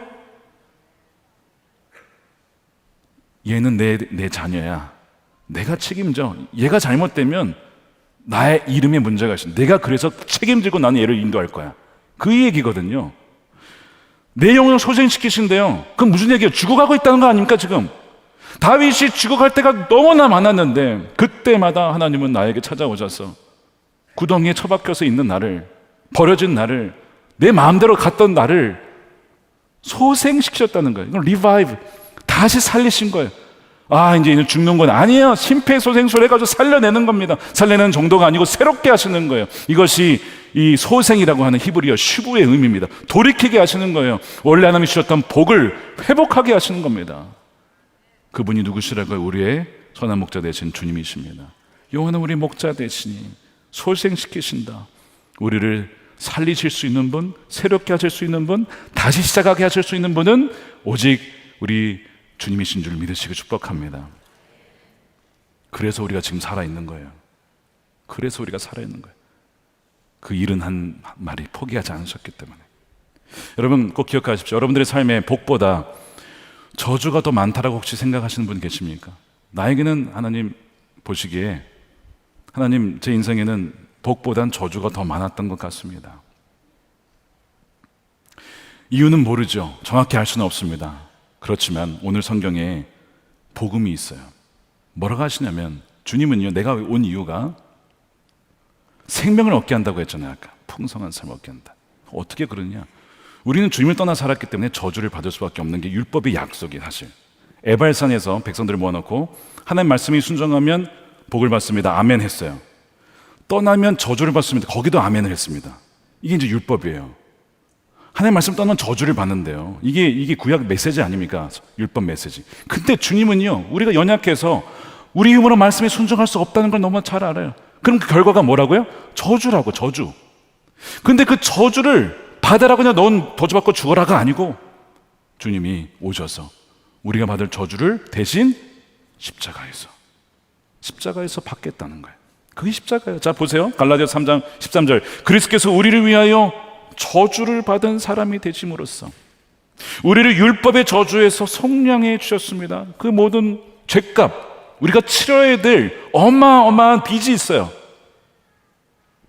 얘는 내 자녀야. 내가 책임져. 얘가 잘못되면 나의 이름에 문제가 있어. 내가 그래서 책임지고 나는 얘를 인도할 거야. 그 얘기거든요. 내 영혼을 소생시키신대요. 그럼 무슨 얘기예요? 죽어가고 있다는 거 아닙니까 지금? 다윗이 죽어갈 때가 너무나 많았는데 그때마다 하나님은 나에게 찾아오셔서 구덩이에 처박혀서 있는 나를, 버려진 나를, 내 마음대로 갔던 나를 소생시키셨다는 거예요. 이건 리바이브, 다시 살리신 거예요. 아, 이제 죽는 건 아니에요. 심폐소생술 해가지고 살려내는 겁니다. 살려내는 정도가 아니고 새롭게 하시는 거예요. 이것이 이 소생이라고 하는 히브리어 슈브의 의미입니다. 돌이키게 하시는 거예요. 원래 하나님이 주셨던 복을 회복하게 하시는 겁니다. 그분이 누구시라고요? 우리의 선한 목자 되신 주님이십니다. 영원한 우리 목자 되시니 소생시키신다. 우리를 살리실 수 있는 분, 새롭게 하실 수 있는 분, 다시 시작하게 하실 수 있는 분은 오직 우리 주님이신 줄 믿으시고 축복합니다. 그래서 우리가 지금 살아있는 거예요. 그래서 우리가 살아있는 거예요. 그 71마리 포기하지 않으셨기 때문에. 여러분 꼭 기억하십시오. 여러분들의 삶에 복보다 저주가 더 많다라고 혹시 생각하시는 분 계십니까? 나에게는 하나님 보시기에 하나님 제 인생에는 복보단 저주가 더 많았던 것 같습니다. 이유는 모르죠. 정확히 알 수는 없습니다. 그렇지만 오늘 성경에 복음이 있어요. 뭐라고 하시냐면 주님은요, 내가 온 이유가 생명을 얻게 한다고 했잖아요. 아까 풍성한 삶을 얻게 한다. 어떻게 그러냐? 우리는 주님을 떠나 살았기 때문에 저주를 받을 수밖에 없는 게 율법의 약속이 사실. 에발산에서 백성들을 모아놓고 하나님 말씀이 순종하면 복을 받습니다. 아멘 했어요. 떠나면 저주를 받습니다. 거기도 아멘을 했습니다. 이게 이제 율법이에요. 하나님 말씀 떠나면 저주를 받는데요. 이게 구약 메시지 아닙니까? 율법 메시지. 근데 주님은요, 우리가 연약해서 우리 힘으로 말씀에 순종할 수 없다는 걸 너무 잘 알아요. 그럼 그 결과가 뭐라고요? 저주라고, 저주. 근데 그 저주를 받아라, 그냥 넌 저주받고 죽어라가 아니고 주님이 오셔서 우리가 받을 저주를 대신 십자가에서 받겠다는 거예요. 그게 십자가예요. 자 보세요. 갈라디아서 3장 13절. 그리스도께서 우리를 위하여 저주를 받은 사람이 되심으로써 우리를 율법의 저주에서 속량해 주셨습니다. 그 모든 죄값, 우리가 치러야 될 어마어마한 빚이 있어요.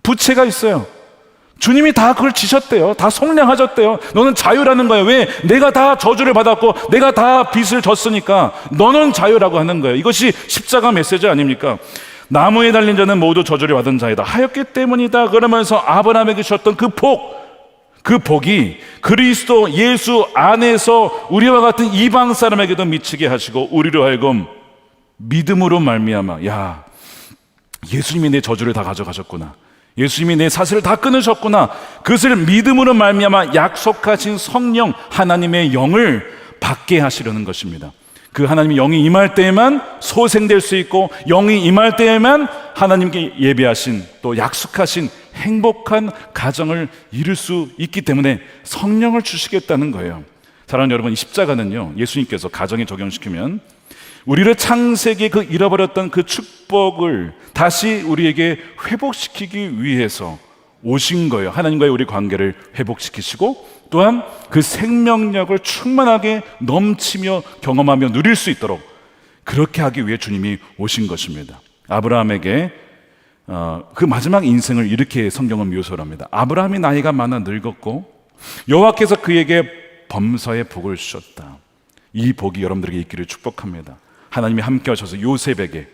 부채가 있어요. 주님이 다 그걸 지셨대요. 다 속량하셨대요. 너는 자유라는 거예요. 왜? 내가 다 저주를 받았고 내가 다 빚을 졌으니까 너는 자유라고 하는 거예요. 이것이 십자가 메시지 아닙니까? 나무에 달린 자는 모두 저주를 받은 자이다 하였기 때문이다. 그러면서 아브라함에게 주셨던 그 복이 그리스도 예수 안에서 우리와 같은 이방 사람에게도 미치게 하시고 우리로 하여금 믿음으로 말미암아, 야, 예수님이 내 저주를 다 가져가셨구나, 예수님이 내 사슬을 다 끊으셨구나, 그것을 믿음으로 말미암아 약속하신 성령 하나님의 영을 받게 하시려는 것입니다. 그 하나님의 영이 임할 때에만 소생될 수 있고 영이 임할 때에만 하나님께 예비하신 또 약속하신 행복한 가정을 이룰 수 있기 때문에 성령을 주시겠다는 거예요. 사랑하는 여러분, 이 십자가는요, 예수님께서 가정에 적용시키면 우리를 창세기에 그 잃어버렸던 그 축복을 다시 우리에게 회복시키기 위해서 오신 거예요. 하나님과의 우리 관계를 회복시키시고 또한 그 생명력을 충만하게 넘치며 경험하며 누릴 수 있도록 그렇게 하기 위해 주님이 오신 것입니다. 아브라함에게 그 마지막 인생을 이렇게 성경은 묘사를 합니다. 아브라함이 나이가 많아 늙었고 여호와께서 그에게 범사의 복을 주셨다. 이 복이 여러분들에게 있기를 축복합니다. 하나님이 함께 하셔서 요셉에게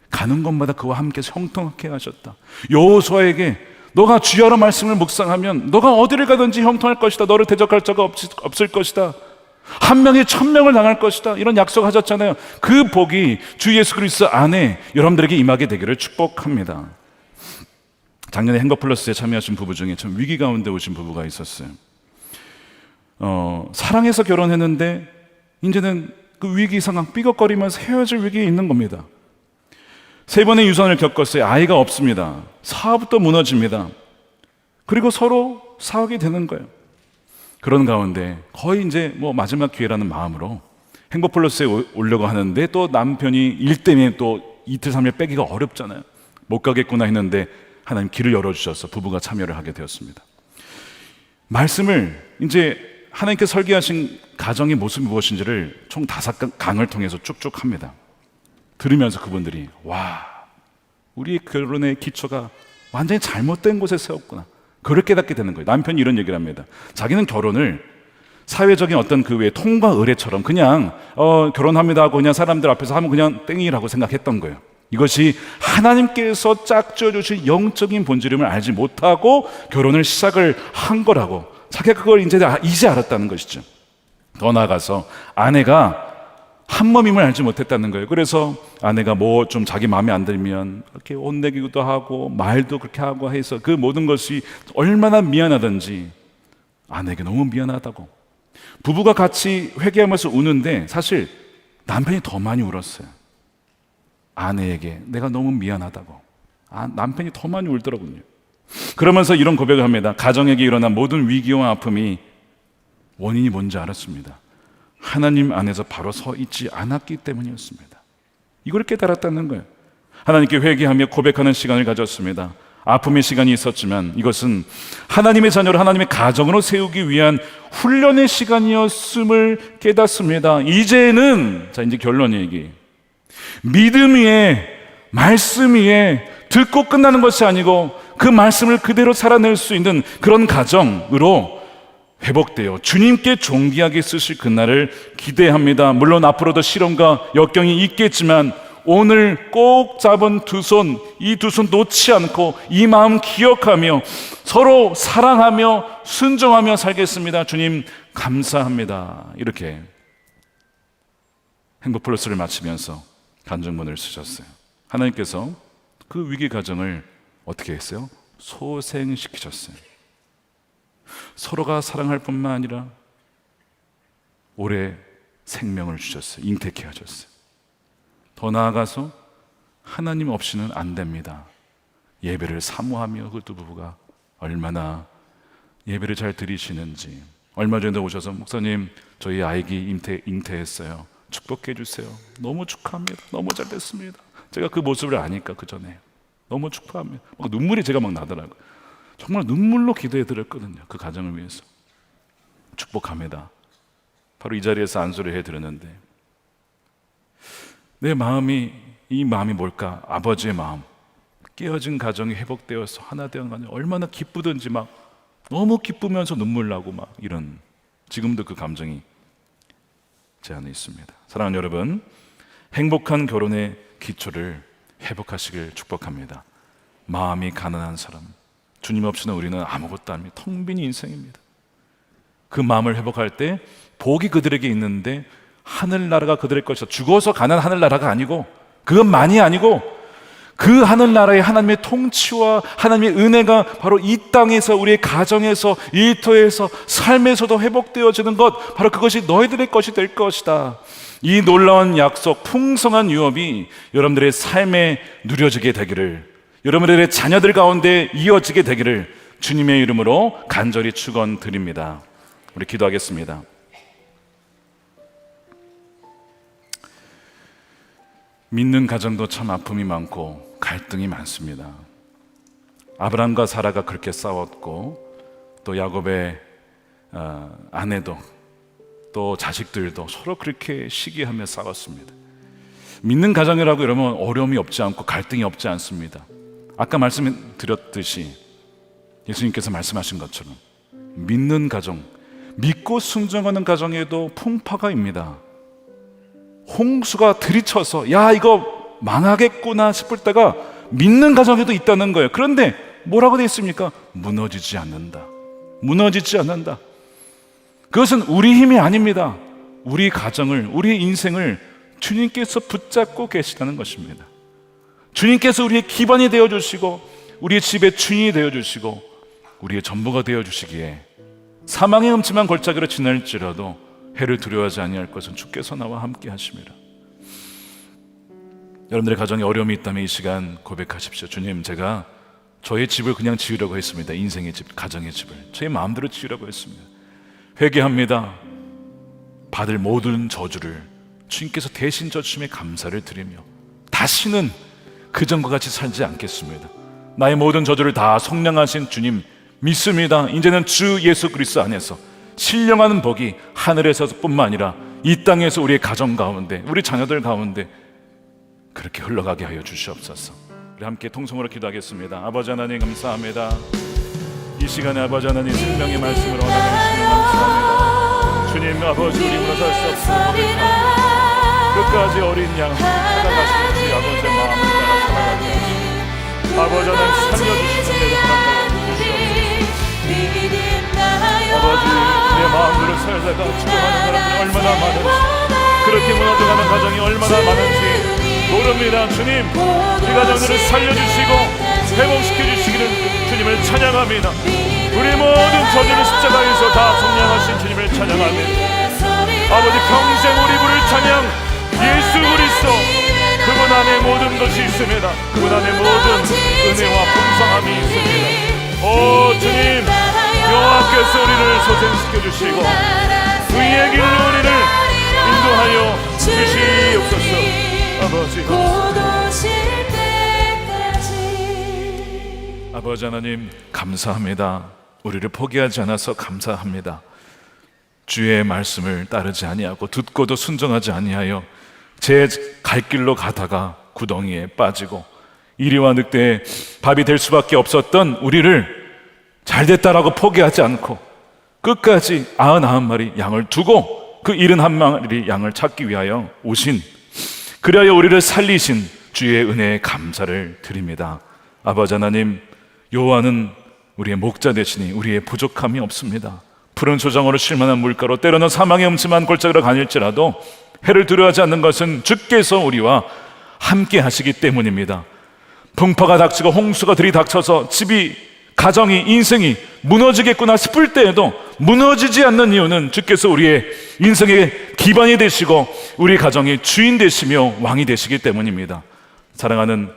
가는 곳마다 그와 함께서 형통하게 하셨다. 여호수아에게 너가 주야로 말씀을 묵상하면 너가 어디를 가든지 형통할 것이다. 너를 대적할 자가 없을 것이다. 한 명이 1000명을 당할 것이다. 이런 약속하셨잖아요. 그 복이 주 예수 그리스도 안에 여러분들에게 임하게 되기를 축복합니다. 작년에 행복플러스에 참여하신 부부 중에 참 위기 가운데 오신 부부가 있었어요. 사랑해서 결혼했는데 이제는 그 위기 상황 삐걱거리면서 헤어질 위기에 있는 겁니다. 3번의 유산을 겪었어요. 아이가 없습니다. 사업도 무너집니다. 그리고 서로 싸우게 되는 거예요. 그런 가운데 거의 이제 뭐 마지막 기회라는 마음으로 행복플러스에 오려고 하는데 또 남편이 일 때문에 또 이틀 3일 빼기가 어렵잖아요. 못 가겠구나 했는데 하나님 길을 열어주셔서 부부가 참여를 하게 되었습니다. 말씀을 이제 하나님께서 설계하신 가정의 모습이 무엇인지를 총 5강을 통해서 쭉쭉 합니다. 들으면서 그분들이 와, 우리의 결혼의 기초가 완전히 잘못된 곳에 세웠구나. 그걸 깨닫게 되는 거예요. 남편이 이런 얘기를 합니다. 자기는 결혼을 사회적인 어떤 그 외에 통과 의례처럼 그냥 결혼합니다 하고 그냥 사람들 앞에서 하면 그냥 땡이라고 생각했던 거예요. 이것이 하나님께서 짝지어 주신 영적인 본질임을 알지 못하고 결혼을 시작을 한 거라고 자기가 그걸 이제 알았다는 것이죠. 더 나아가서 아내가 한 몸임을 알지 못했다는 거예요. 그래서 아내가 뭐 좀 자기 마음에 안 들면 이렇게 혼내기도 하고 말도 그렇게 하고 해서 그 모든 것이 얼마나 미안하든지 아내에게 너무 미안하다고 부부가 같이 회개하면서 우는데 사실 남편이 더 많이 울었어요. 아내에게 내가 너무 미안하다고 남편이 더 많이 울더라고요. 그러면서 이런 고백을 합니다. 가정에게 일어난 모든 위기와 아픔이 원인이 뭔지 알았습니다. 하나님 안에서 바로 서 있지 않았기 때문이었습니다. 이걸 깨달았다는 거예요. 하나님께 회개하며 고백하는 시간을 가졌습니다. 아픔의 시간이 있었지만 이것은 하나님의 자녀를 하나님의 가정으로 세우기 위한 훈련의 시간이었음을 깨닫습니다. 이제는 이제 결론 얘기. 믿음 위에 말씀 위에 듣고 끝나는 것이 아니고 그 말씀을 그대로 살아낼 수 있는 그런 가정으로 회복되어 주님께 존귀하게 쓰실 그날을 기대합니다. 물론 앞으로도 시련과 역경이 있겠지만 오늘 꼭 잡은 두 손, 이 두 손 놓지 않고 이 마음 기억하며 서로 사랑하며 순종하며 살겠습니다. 주님 감사합니다. 이렇게 행복플러스를 마치면서 간증문을 쓰셨어요. 하나님께서 그 위기 가정을 어떻게 했어요? 소생시키셨어요. 서로가 사랑할 뿐만 아니라 오래 생명을 주셨어요. 잉태케 하셨어요. 더 나아가서 하나님 없이는 안 됩니다. 예배를 사모하며 그 두 부부가 얼마나 예배를 잘 드리시는지. 얼마 전에 오셔서 목사님 저희 아이기 잉태했어요. 축복해 주세요. 너무 축하합니다. 너무 잘 됐습니다. 제가 그 모습을 아니까 그 전에 너무 축하합니다. 막 눈물이 제가 막 나더라고요. 정말 눈물로 기도해 드렸거든요. 그 가정을 위해서. 축복합니다. 바로 이 자리에서 안수를 해 드렸는데 내 마음이 이 마음이 뭘까? 아버지의 마음. 깨어진 가정이 회복되어서 하나 되는 거 얼마나 기쁘든지 막 너무 기쁘면서 눈물 나고 막 이런 지금도 그 감정이 제 안에 있습니다. 사랑하는 여러분, 행복한 결혼의 기초를 회복하시길 축복합니다. 마음이 가난한 사람, 주님 없이는 우리는 아무것도 아닙니다. 텅 빈 인생입니다. 그 마음을 회복할 때 복이 그들에게 있는데 하늘나라가 그들의 것이다. 죽어서 가는 하늘나라가 아니고 그것만이 아니고 그 하늘나라의 하나님의 통치와 하나님의 은혜가 바로 이 땅에서 우리의 가정에서 일터에서 삶에서도 회복되어지는 것, 바로 그것이 너희들의 것이 될 것이다. 이 놀라운 약속, 풍성한 유업이 여러분들의 삶에 누려지게 되기를, 여러분들의 자녀들 가운데 이어지게 되기를 주님의 이름으로 간절히 축원드립니다. 우리 기도하겠습니다. 믿는 가정도 참 아픔이 많고 갈등이 많습니다. 아브라함과 사라가 그렇게 싸웠고 또 야곱의 아내도 또 자식들도 서로 그렇게 시기하며 싸웠습니다. 믿는 가정이라고 이러면 어려움이 없지 않고 갈등이 없지 않습니다. 아까 말씀드렸듯이 예수님께서 말씀하신 것처럼 믿는 가정, 믿고 순종하는 가정에도 풍파가입니다. 홍수가 들이쳐서 야 이거 망하겠구나 싶을 때가 믿는 가정에도 있다는 거예요. 그런데 뭐라고 되어 있습니까? 무너지지 않는다. 무너지지 않는다. 그것은 우리 힘이 아닙니다. 우리 가정을, 우리의 인생을 주님께서 붙잡고 계시다는 것입니다. 주님께서 우리의 기반이 되어주시고 우리의 집의 주인이 되어주시고 우리의 전부가 되어주시기에 사망의 음침한 골짜기로 지날지라도 해를 두려워하지 아니할 것은 주께서 나와 함께 하심이라. 여러분들의 가정에 어려움이 있다면 이 시간 고백하십시오. 주님, 제가 저의 집을 그냥 지으려고 했습니다. 인생의 집, 가정의 집을 저의 마음대로 지으려고 했습니다. 회개합니다. 받을 모든 저주를 주님께서 대신 져주심에 감사를 드리며 다시는 그전과 같이 살지 않겠습니다. 나의 모든 저주를 다 속량하신 주님 믿습니다. 이제는 주 예수 그리스도 안에서 신령한 복이 하늘에서뿐만 아니라 이 땅에서 우리의 가정 가운데, 우리 자녀들 가운데 그렇게 흘러가게 하여 주시옵소서. 우리 함께 통성으로 기도하겠습니다. 아버지 하나님 감사합니다. 이 시간에 아버지 하나님 생명의 말씀을 원하시는 감사합니다. 주님 아버지, 우리 물어설 수 없어 끝까지 어린 양 찾아가시는 주의 아버지의 마음을 따라 살아가게 하시고 아버지 하나님 살려주시는 대로 하나님 주시옵소서. 아버지, 내 마음대로 살다가 죽어가는 사람들이 얼마나 많은지, 그렇게 무너져가는 가정이 얼마나 많은지 모릅니다. 주님, 이 가정들을 살려주시고 회복시켜주시기를 주님을 찬양합니다. 우리 모든 저주를 십자가에서 다 속량하신 주님을 찬양합니다. 아버지, 평생 우리 부를 찬양 예수 그리스도, 그분 안에 모든 것이 있습니다. 그분 안에 모든 은혜와 풍성함이 있습니다. 오 주님, 여호와께서 우리를 소생시켜 주시고 의의 길로 우리를 인도하여 주시옵소서. 아버지 하나님 감사합니다. 우리를 포기하지 않아서 감사합니다. 주의 말씀을 따르지 아니하고 듣고도 순종하지 아니하여 제 갈 길로 가다가 구덩이에 빠지고 이리와 늑대의 밥이 될 수밖에 없었던 우리를 잘됐다라고 포기하지 않고 끝까지 99마리 양을 두고 그 71마리 양을 찾기 위하여 오신, 그리하여 우리를 살리신 주의 은혜에 감사를 드립니다. 아버지 하나님, 여호와는 우리의 목자 되시니 우리의 부족함이 없습니다. 푸른 초장으로 쉴만한 물가로 때로는 사망의 음침한 골짜기로 가닐지라도 해를 두려워하지 않는 것은 주께서 우리와 함께 하시기 때문입니다. 풍파가 닥치고 홍수가 들이닥쳐서 집이, 가정이, 인생이 무너지겠구나 싶을 때에도 무너지지 않는 이유는 주께서 우리의 인생의 기반이 되시고 우리 가정의 주인 되시며 왕이 되시기 때문입니다. 사랑하는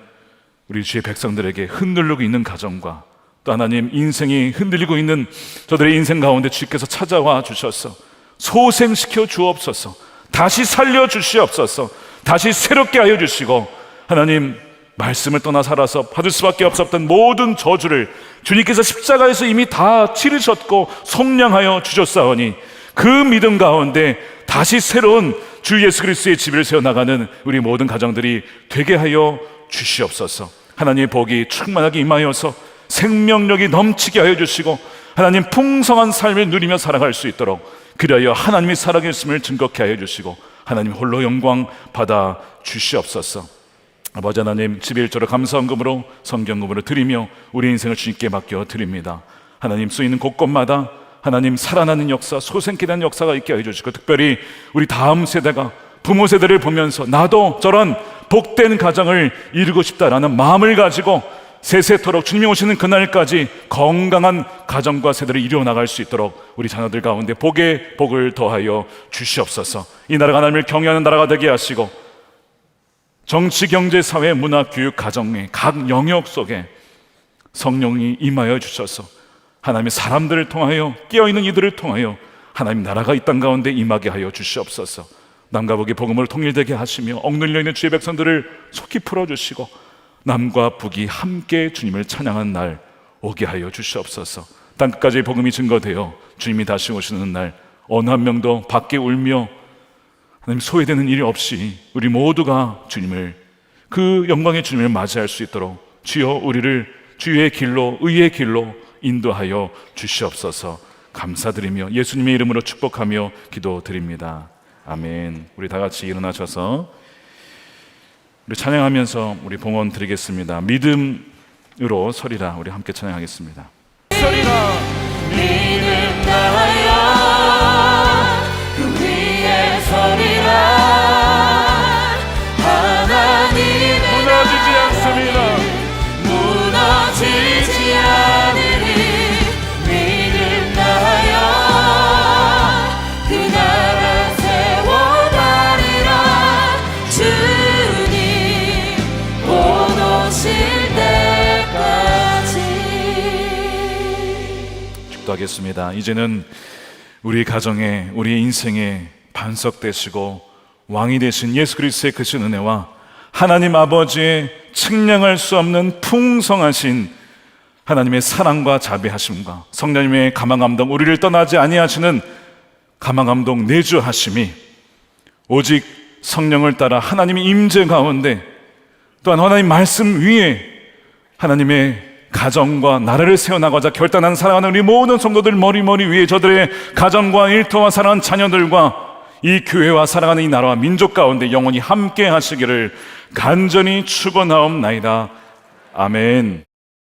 우리 주의 백성들에게 흔들리고 있는 가정과 또 하나님 인생이 흔들리고 있는 저들의 인생 가운데 주께서 찾아와 주셔서 소생시켜 주옵소서. 다시 살려 주시옵소서. 다시 새롭게 하여 주시고 하나님, 말씀을 떠나 살아서 받을 수밖에 없었던 모든 저주를 주님께서 십자가에서 이미 다 치르셨고 속량하여 주셨사오니 그 믿음 가운데 다시 새로운 주 예수 그리스도의 집을 세워나가는 우리 모든 가정들이 되게 하여 주시옵소서. 하나님의 복이 충만하게 임하여서 생명력이 넘치게 하여 주시고 하나님 풍성한 삶을 누리며 살아갈 수 있도록, 그리하여 하나님이 살아계심을 증거케 하여 주시고 하나님 홀로 영광 받아 주시옵소서. 아버지 하나님, 11조로 감사헌금으로 성경금으로 드리며 우리 인생을 주님께 맡겨 드립니다. 하나님, 쓰이는 곳곳마다 하나님 살아나는 역사, 소생케 되는 역사가 있게 하여 주시고 특별히 우리 다음 세대가 부모 세대를 보면서 나도 저런 복된 가정을 이루고 싶다라는 마음을 가지고 세세토록 주님이 오시는 그날까지 건강한 가정과 세대를 이루어나갈 수 있도록 우리 자녀들 가운데 복에 복을 더하여 주시옵소서. 이 나라가 하나님을 경외하는 나라가 되게 하시고 정치, 경제, 사회, 문화, 교육, 가정의 각 영역 속에 성령이 임하여 주셔서 하나님의 사람들을 통하여, 깨어있는 이들을 통하여 하나님 나라가 이 땅 가운데 임하게 하여 주시옵소서. 남과 북이 복음으로 통일되게 하시며 억눌려 있는 주의 백성들을 속히 풀어주시고 남과 북이 함께 주님을 찬양하는 날 오게 하여 주시옵소서. 땅끝까지 복음이 증거되어 주님이 다시 오시는 날 어느 한 명도 밖에 울며 하나님 소외되는 일이 없이 우리 모두가 주님을, 그 영광의 주님을 맞이할 수 있도록 주여 우리를 주의 길로, 의의 길로 인도하여 주시옵소서. 감사드리며 예수님의 이름으로 축복하며 기도드립니다. 아멘. 우리 다 같이 일어나셔서 우리 찬양하면서 우리 봉헌 드리겠습니다. 믿음으로 서리라. 우리 함께 찬양하겠습니다. 서리라 믿음 다하여 그 위에 서리라 하나님의 무너지지 않습니다. 무너지지 않으리 믿음 다하여 그 나라 세워가리라 주님 곧 오실 때까지. 기도하겠습니다. 이제는 우리 가정에 우리 인생에 반석되시고 왕이 되신 예수 그리스도의 크신 은혜와 하나님 아버지의 측량할 수 없는 풍성하신 하나님의 사랑과 자비하심과 성령님의 가망감동 우리를 떠나지 아니하시는 가망감동 내주하심이 오직 성령을 따라 하나님의 임재 가운데 또한 하나님 말씀 위에 하나님의 가정과 나라를 세워나가자 결단한 사랑하는 우리 모든 성도들 머리 위에 저들의 가정과 일터와 사랑하는 자녀들과 이 교회와 사랑하는 이 나라와 민족 가운데 영원히 함께 하시기를 간절히 축원하옵나이다. 아멘.